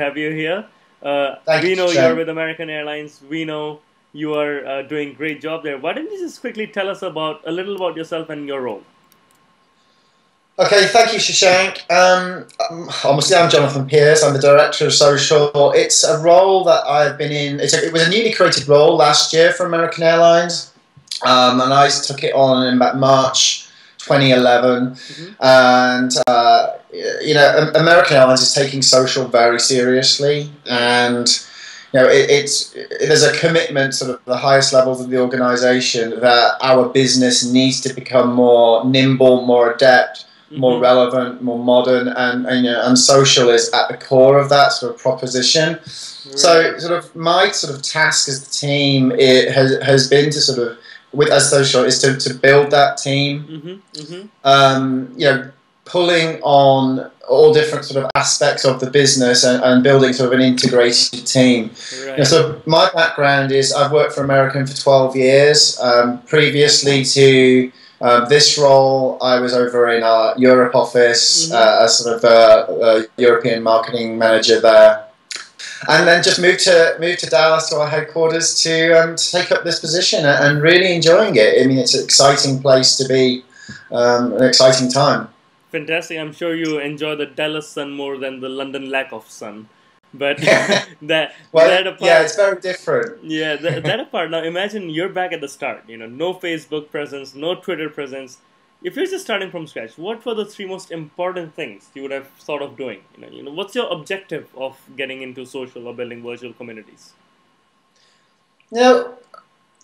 have you here. Thank We you, know Shane. you're with American Airlines. We know you are doing a great job there. Why don't you just quickly tell us a little about yourself and your role? Okay, thank you, Shashank. Obviously, I'm Jonathan Pierce. I'm the Director of Social. It's a role that I've been in. It was a newly created role last year for American Airlines, and I took it on in about March 2011. And American Airlines is taking social very seriously, and there's a commitment, sort of the highest levels of the organisation, that our business needs to become more nimble, more adept, more relevant, more modern, and social is at the core of that sort of proposition. Right. So, sort of my sort of task as the team has been to sort of, as social, is to build that team. Pulling on all different sort of aspects of the business and building sort of an integrated team. Right. So my background is I've worked for American for 12 years. Previously to this role, I was over in our Europe office as sort of a European marketing manager there. And then just moved to Dallas, to our headquarters, to take up this position, and really enjoying it. I mean, it's an exciting place to be, an exciting time. Fantastic. I'm sure you enjoy the Dallas sun more than the London lack of sun. But that apart, yeah, it's very different. Yeah, that apart. Now imagine you're back at the start. No Facebook presence, no Twitter presence. If you're just starting from scratch, what were the three most important things you would have thought of doing? What's your objective of getting into social or building virtual communities?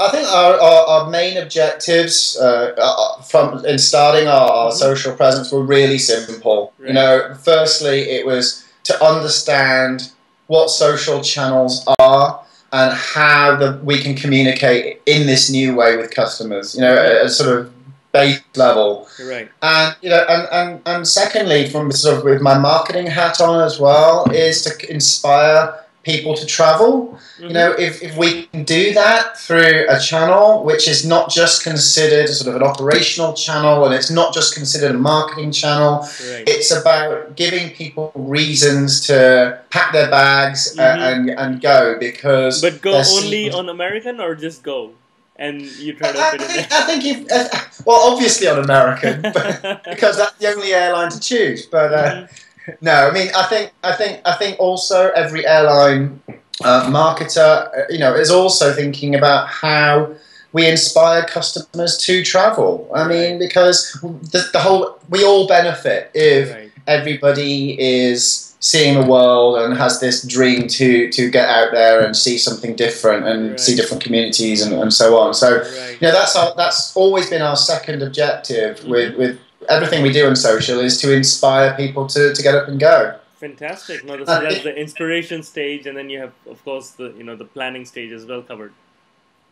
I think our main objectives in starting our social presence were really simple. Right. Firstly, it was to understand what social channels are and how we can communicate in this new way with customers. At a sort of base level. Right. And secondly, from sort of with my marketing hat on as well, is to inspire people to travel. If we can do that through a channel which is not just considered sort of an operational channel, and it's not just considered a marketing channel, it's about giving people reasons to pack their bags and go, because... But go only on American, or just go? And you try to fit it in? I think well, obviously on American, because that's the only airline to choose. But no, I mean, I think also every airline marketer, is also thinking about how we inspire customers to travel. I mean, because we all benefit if everybody is seeing the world and has this dream to get out there and see something different and see different communities and so on. So that's always been our second objective with everything we do in social, is to inspire people to get up and go. Fantastic. Now that's the inspiration stage, and then you have, of course, the planning stage as well covered.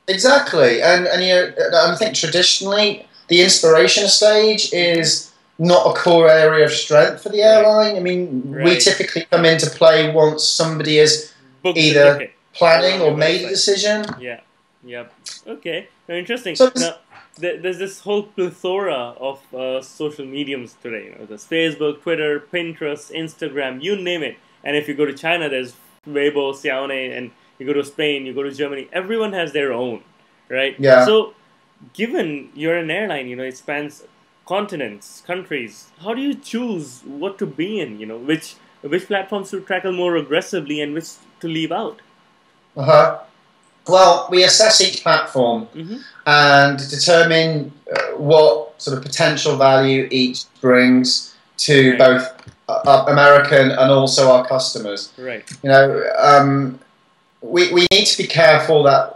Exactly, and I think traditionally the inspiration stage is not a core area of strength for the airline. I mean, we typically come into play once somebody is either planning or made a decision. Yeah. Yep. Okay. Now, interesting. So now, there's this whole plethora of social mediums today. There's Facebook, Twitter, Pinterest, Instagram, you name it. And if you go to China, there's Weibo, Xiaomi, and you go to Spain, you go to Germany. Everyone has their own, right? Yeah. So, given you're an airline, it spans continents, countries. How do you choose what to be in? Which platforms to tackle more aggressively and which to leave out? Well, we assess each platform and determine what sort of potential value each brings to both American and also our customers. Right. We need to be careful that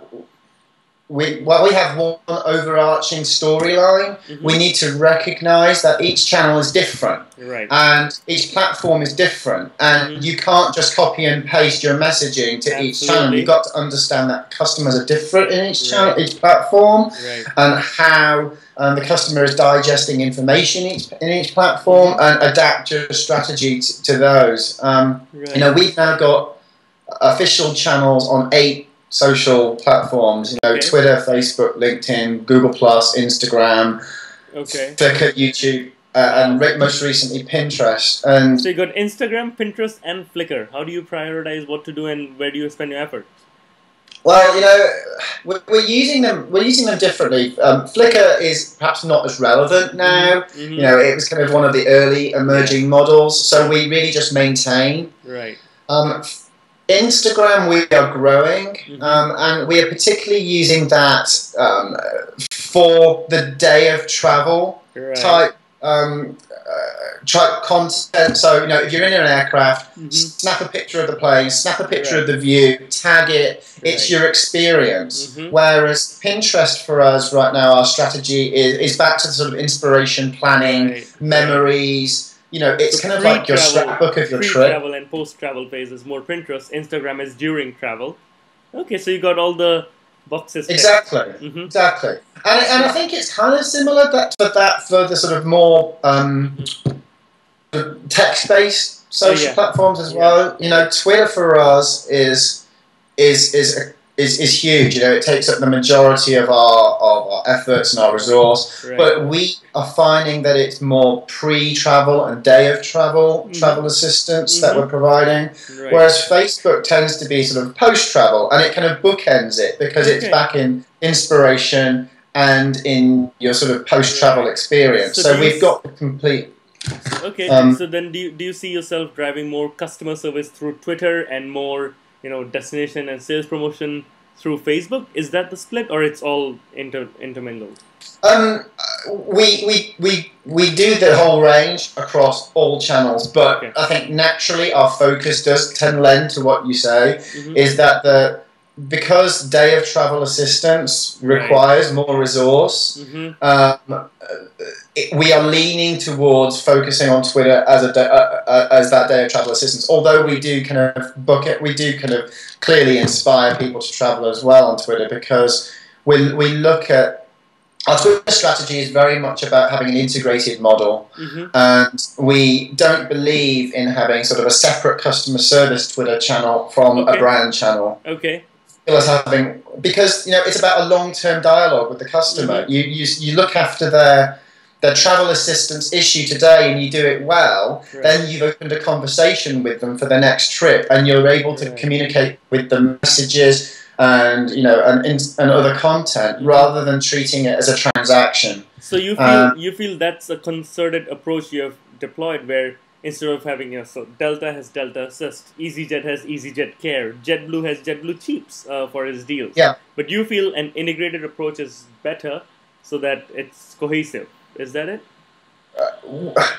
we have one overarching storyline, we need to recognise that each channel is different, and each platform is different, and you can't just copy and paste your messaging to each channel. You've got to understand that customers are different in each channel, each platform, and how the customer is digesting information in each platform, and adapt your strategy to those. We've now got official channels on 8 social platforms, Twitter, Facebook, LinkedIn, Google+, Instagram, Flickr, YouTube. and most recently Pinterest. And so you got Instagram, Pinterest, and Flickr. How do you prioritize what to do, and where do you spend your effort? well, we're using them. We're using them differently. Flickr is perhaps not as relevant now. Mm-hmm. It was kind of one of the early emerging models. So we really just maintain. Right. Instagram, we are growing, and we are particularly using that for the day of travel type content. So, if you're in an aircraft, snap a picture of the plane, snap a picture of the view, tag it. It's your experience. Whereas Pinterest for us right now, our strategy is back to the sort of inspiration, planning, memories. It's kind of like your scrapbook of your trip. Pre-travel and post-travel phase is more Pinterest. Instagram is during travel. Okay, so you got all the boxes. Exactly, exactly. And I think it's kind of similar for the sort of more text-based social platforms as well. Twitter for us is huge. It takes up the majority of our efforts and our resource. Right. But we are finding that it's more pre-travel and day of travel travel assistance that we're providing. Right. Whereas Facebook tends to be sort of post-travel, and it kind of bookends it because it's back in inspiration and in your sort of post-travel experience. So we've got the complete. Okay. So then, do you see yourself driving more customer service through Twitter and more destination and sales promotion through Facebook? Is that the split, or it's all intermingled? We do the whole range across all channels, but I think naturally our focus does tend to lend to what you say, is that because day of travel assistance requires more resource, we are leaning towards focusing on Twitter as that day of travel assistance. Although we do kind of book it, we do kind of clearly inspire people to travel as well on Twitter, because we look at our Twitter strategy is very much about having an integrated model, and we don't believe in having sort of a separate customer service Twitter channel from a brand channel. Okay. Because it's about a long-term dialogue with the customer. You look after their travel assistance issue today, and you do it well. Then you've opened a conversation with them for the next trip, and you're able to communicate with them messages and and other content rather than treating it as a transaction. So you feel that's a concerted approach you have deployed, where instead of having, so Delta has Delta Assist, EasyJet has EasyJet Care, JetBlue has JetBlue Cheaps for its deals. Yeah. But you feel an integrated approach is better so that it's cohesive. Is that it?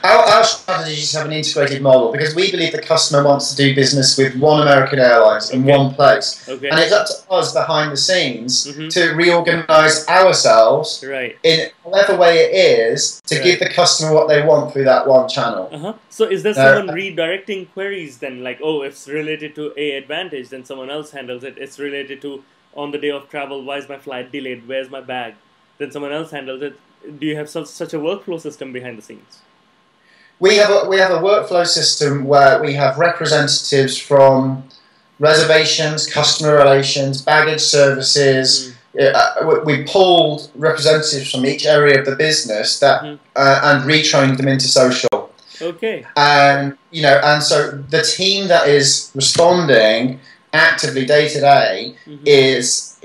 Our strategy is to have an integrated model, because we believe the customer wants to do business with one American Airlines in one place. And it's up to us behind the scenes to reorganize ourselves in whatever way it is to give the customer what they want through that one channel. So is there someone redirecting queries then? Like, oh, it's related to A Advantage, then someone else handles it. It's related to on the day of travel, why is my flight delayed? Where's my bag? Then someone else handles it. Do you have such a workflow system behind the scenes? We have a workflow system where we have representatives from reservations, customer relations, baggage services. We pulled representatives from each area of the business and retrained them into social. Okay. And so the team that is responding actively day to day is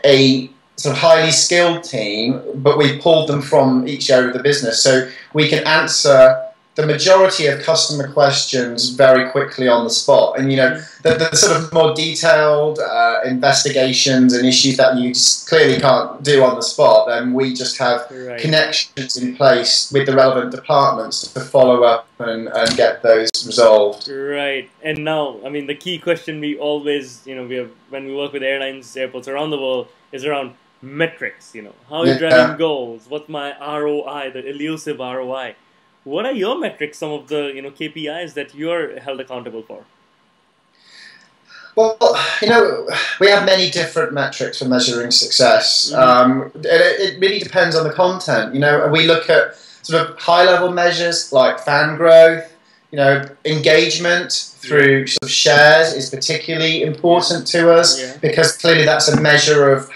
a sort of highly skilled team, but we've pulled them from each area of the business, so we can answer the majority of customer questions very quickly on the spot. And the sort of more detailed investigations and issues that you just clearly can't do on the spot, then we just have connections in place with the relevant departments to follow up and get those resolved. Right. And now, I mean, the key question we always, when we work with airlines, airports around the world, is around metrics. How are you driving goals? What's my ROI, the elusive ROI? What are your metrics, some of the KPIs that you're held accountable for? Well, we have many different metrics for measuring success. It really depends on the content. We look at sort of high-level measures like fan growth. Engagement through sort of shares is particularly important to us because clearly that's a measure of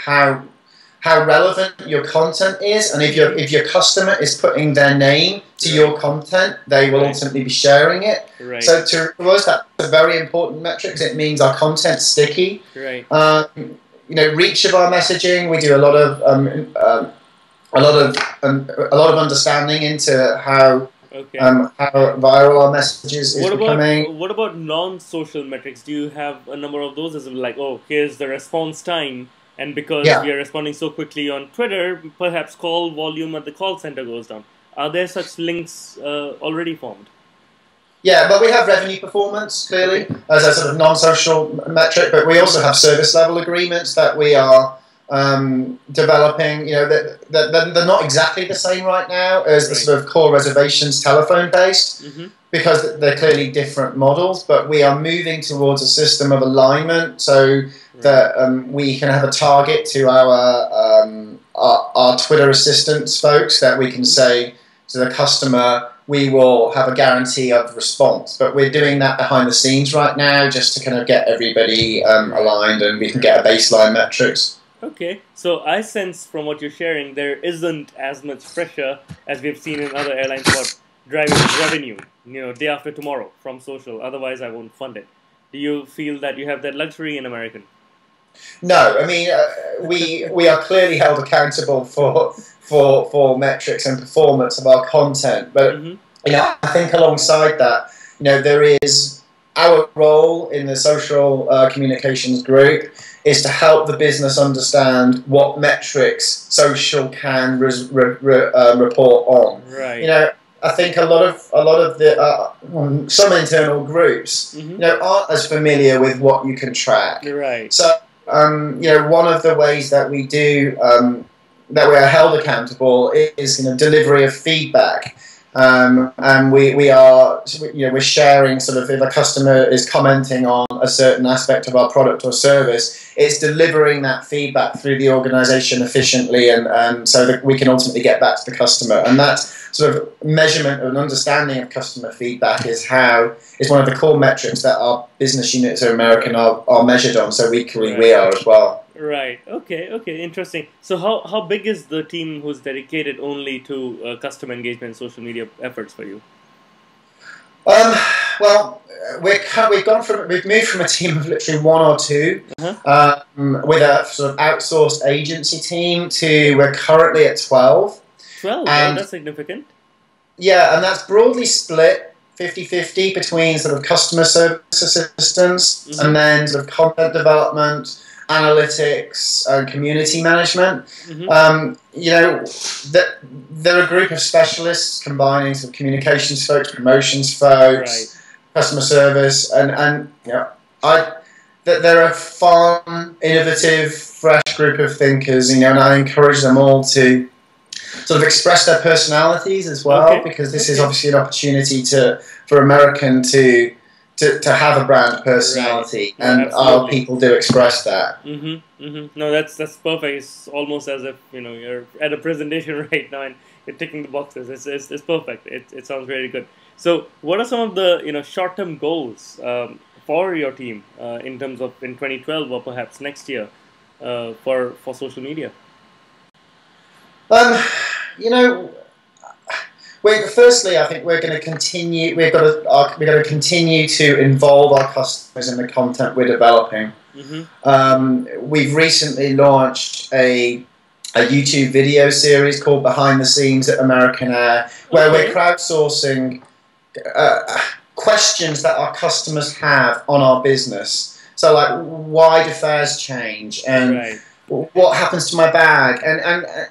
how relevant your content is, and if your customer is putting their name to your content, they will ultimately be sharing it. Right. So to us, that's a very important metric, because it means our content's sticky. Right. You know, reach of our messaging. We do a lot of understanding into how viral our messages is becoming. What about non-social metrics? Do you have a number of those? As in like, oh, here's the response time, and because we are responding so quickly on Twitter, perhaps call volume at the call center goes down. Are there such links already formed? Yeah, but we have revenue performance, clearly, as a sort of non-social metric, but we also have service level agreements that we are developing. You know, they're not exactly the same right now as the sort of core reservations telephone-based, because they're clearly different models, but we are moving towards a system of alignment so that we can have a target to our Twitter assistance folks, that we can say to the customer, we will have a guarantee of response. But we're doing that behind the scenes right now, just to kind of get everybody aligned, and we can get a baseline metrics. Okay, so I sense from what you're sharing, there isn't as much pressure as we've seen in other airlines about driving revenue, you know, day after tomorrow from social. Otherwise, I won't fund it. Do you feel that you have that luxury in American? No, I mean, we are clearly held accountable for metrics and performance of our content, but you know, I think alongside that, you know, there is our role in the social communications group is to help the business understand what metrics social can report on. Right. You know, I think a lot of the some internal groups, you know, aren't as familiar with what you can track. Right. So. You know, one of the ways that we do that we are held accountable is, you know, delivery of feedback, and we are, you know, we're sharing sort of, if a customer is commenting on a certain aspect of our product or service, it's delivering that feedback through the organisation efficiently, and so that we can ultimately get back to the customer. And that sort of measurement and understanding of customer feedback is one of the core metrics that our business units at American are measured on. So equally we are as well. Right. Okay. Okay. Interesting. So how big is the team who's dedicated only to customer engagement and social media efforts for you? Well, we've moved from a team of literally one or two with a sort of outsourced agency team to we're currently at 12. 12? And that's significant. Yeah, and that's broadly split 50-50 between sort of customer service assistance and then sort of content development, analytics, and community management. You know, they're a group of specialists combining sort of communications folks, promotions folks, customer service, and you know, they're a fun, innovative, fresh group of thinkers. You know, and I encourage them all to sort of express their personalities as well, because this is obviously an opportunity for American to have a brand personality, and our people do express that. No, that's perfect. It's almost as if, you know, you're at a presentation right now and you're ticking the boxes. It's perfect. It sounds really good. So, what are some of the, you know, short-term goals for your team in terms of in 2012 or perhaps next year for social media? You know, firstly, I think we're going to continue. We've got to continue to involve our customers in the content we're developing. We've recently launched a YouTube video series called Behind the Scenes at American Air, where we're crowdsourcing questions that our customers have on our business. So, like, why do fares change, and what happens to my bag,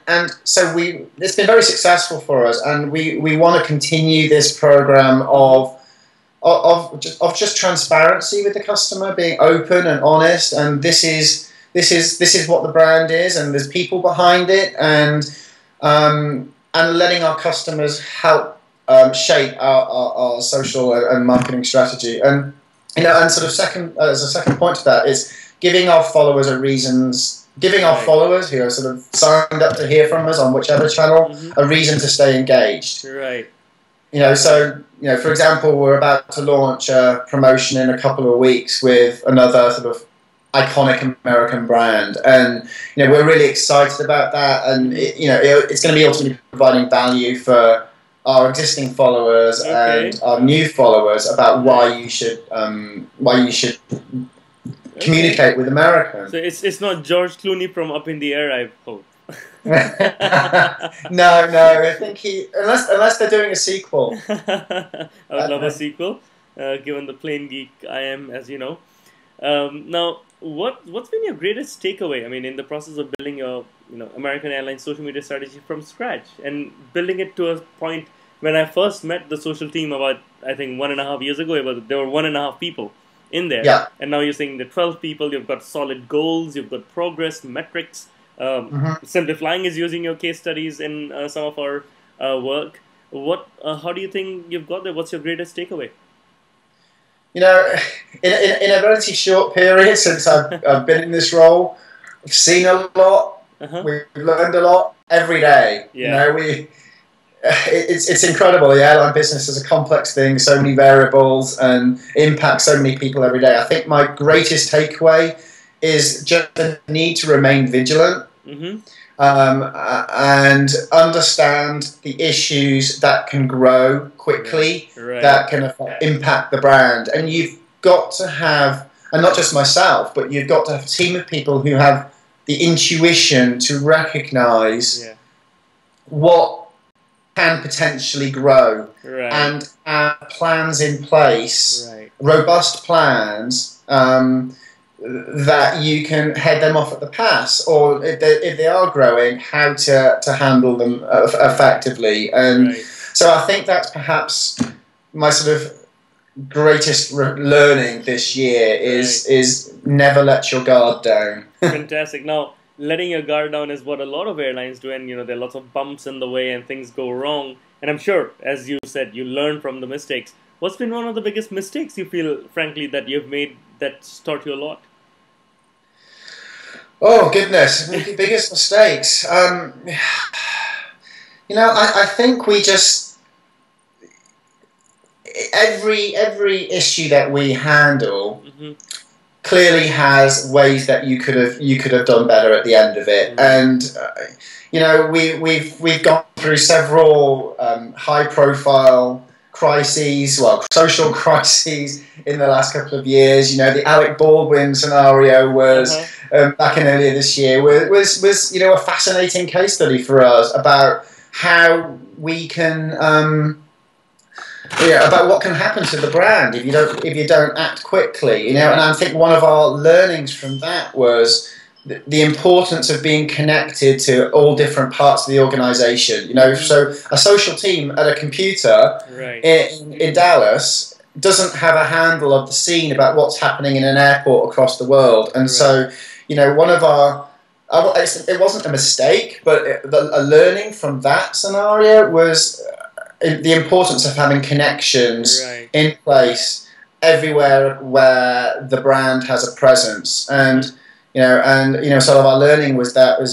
and so it's been very successful for us, and we want to continue this program of just transparency with the customer, being open and honest, and this is what the brand is, and there's people behind it, and letting our customers help shape our social and marketing strategy, and you know, and sort of as a second point to that is giving our followers giving our followers who are sort of signed up to hear from us on whichever channel a reason to stay engaged. Right. You know, so, you know, for example, we're about to launch a promotion in a couple of weeks with another sort of iconic American brand, and we're really excited about that, and it's going to be ultimately providing value for our existing followers and our new followers about why you should communicate with Americans. So it's not George Clooney from Up in the Air, I hope. No, I think unless they're doing a sequel. I would love a sequel, given the plain geek I am, as you know. Now, what's been your greatest takeaway? I mean, in the process of building your American Airlines social media strategy from scratch and building it to a point when I first met the social team about, I think, 1.5 years ago, there were 1.5 people in there. Yeah. And now you're saying the 12 people, you've got solid goals, you've got progress, metrics. Simplifying is using your case studies in some of our work. How do you think you've got there? What's your greatest takeaway? In a relatively short period since I've been in this role, we've seen a lot. We've learned a lot every day. Yeah. It's incredible. The airline business is a complex thing, so many variables, and impacts so many people every day. I think my greatest takeaway is just the need to remain vigilant. And understand the issues that can grow quickly, that can impact the brand. And you've got to have, and not just myself, but you've got to have a team of people who have the intuition to recognize what can potentially grow and have plans in place, robust plans, that you can head them off at the pass, or if they are growing, how to handle them effectively. And so I think that's perhaps my sort of greatest learning this year is never let your guard down. Fantastic. Now, letting your guard down is what a lot of airlines do, and there are lots of bumps in the way and things go wrong. And I'm sure, as you said, you learn from the mistakes. What's been one of the biggest mistakes you feel, frankly, that you've made that's taught you a lot? Oh, goodness. Biggest mistakes. I think we just... Every issue that we handle clearly has ways that you could have done better at the end of it. And, we've gone through several high-profile crises, social crises in the last couple of years. The Alec Baldwin scenario was back in earlier this year was a fascinating case study for us about how we can about what can happen to the brand if you don't act quickly. And I think one of our learnings from that was the importance of being connected to all different parts of the organization. So a social team at a computer in Dallas doesn't have a handle of the scene about what's happening in an airport across the world. And so, one of our... It wasn't a mistake, but a learning from that scenario was the importance of having connections in place everywhere where the brand has a presence. And sort of our learning was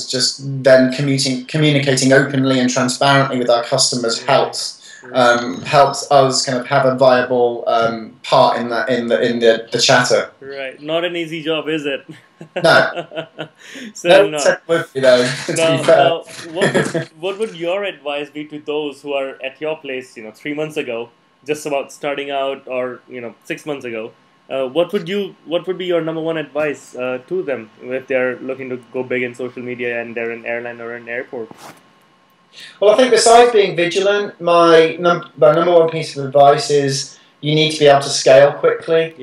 just then communicating openly and transparently with our customers helped us kind of have a viable part in the chatter. Right, not an easy job, is it? No. What would your advice be to those who are at your place, 3 months ago, just about starting out, or 6 months ago? What would be your number one advice to them if they're looking to go big in social media and they're an airline or an airport? Well, I think besides being vigilant, my number one piece of advice is you need to be able to scale quickly.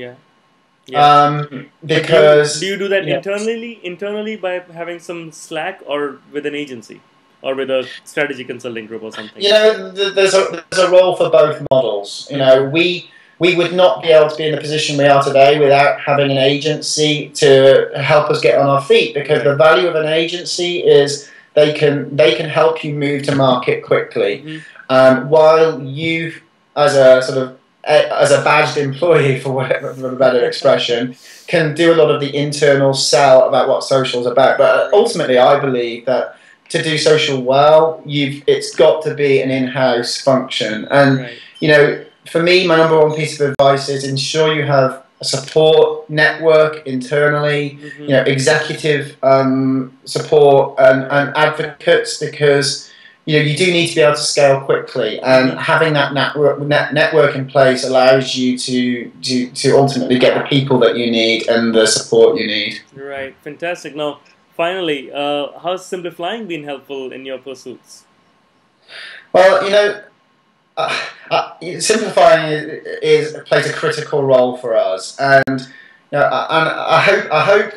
Because do you do that internally by having some slack, or with an agency, or with a strategy consulting group or something? There's a role for both models. We would not be able to be in the position we are today without having an agency to help us get on our feet, because the value of an agency is they can help you move to market quickly, while you, as a badged employee, for a better expression, can do a lot of the internal sell about what social is about. But ultimately, I believe that to do social well, it's got to be an in-house function. And for me, my number one piece of advice is ensure you have a support network internally, Mm-hmm. you know, executive support and advocates, because you know you do need to be able to scale quickly, and Mm-hmm. having that network in place allows you to ultimately get the people that you need and the support you need. Right, fantastic. Now, finally, how's simplifying been helpful in your pursuits? Well, you know, simplifying plays a critical role for us, and you know, and I hope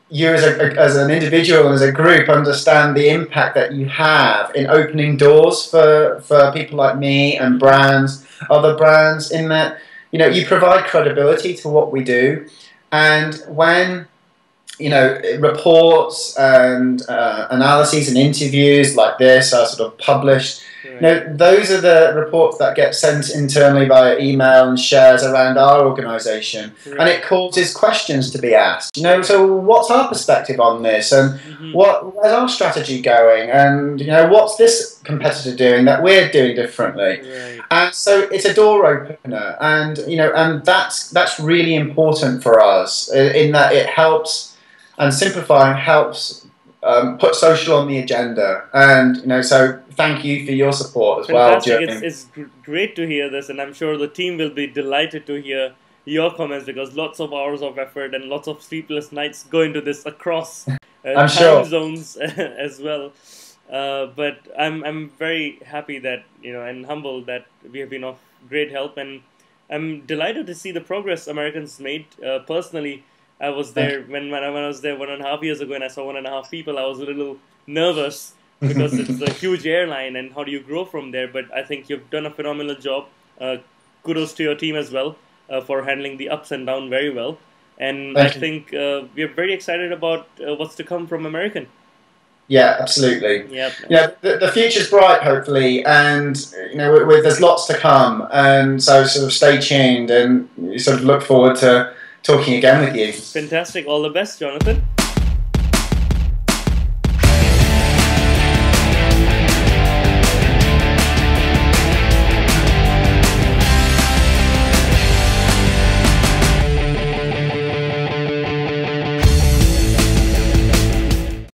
you as an individual and as a group understand the impact that you have in opening doors for people like me and brands, other brands, in that you know you provide credibility to what we do, and when you know reports and analyses and interviews like this are sort of published. Right. You know, those are the reports that get sent internally via email and shares around our organisation, Right. and it causes questions to be asked. You know, so what's our perspective on this, and Mm-hmm. where's our strategy going, and you know, what's this competitor doing that we're doing differently? Right. And so it's a door opener, and you know, and that's really important for us in that it helps. And simplifying helps put social on the agenda, and you know, so thank you for your support as well Fantastic. during. It's great to hear this, and I'm sure the team will be delighted to hear your comments, because lots of hours of effort and lots of sleepless nights go into this across I'm time sure. zones as well. But I'm very happy that, you know, and humbled that we have been of great help, and I'm delighted to see the progress Americans made. Personally, I was Thank there when I was there 1.5 years ago, and I saw 1.5 people. I was a little nervous because you. it's a huge airline, and how do you grow from there? But I think you've done a phenomenal job. Kudos to your team as well for handling the ups and downs very well. And I Thank you. think we're very excited about what's to come from American. Yeah, absolutely. Yep. Yeah, the future's bright, hopefully, and you know, there's lots to come, and so sort of stay tuned, and sort of look forward to talking again with you. Fantastic. All the best, Jonathan.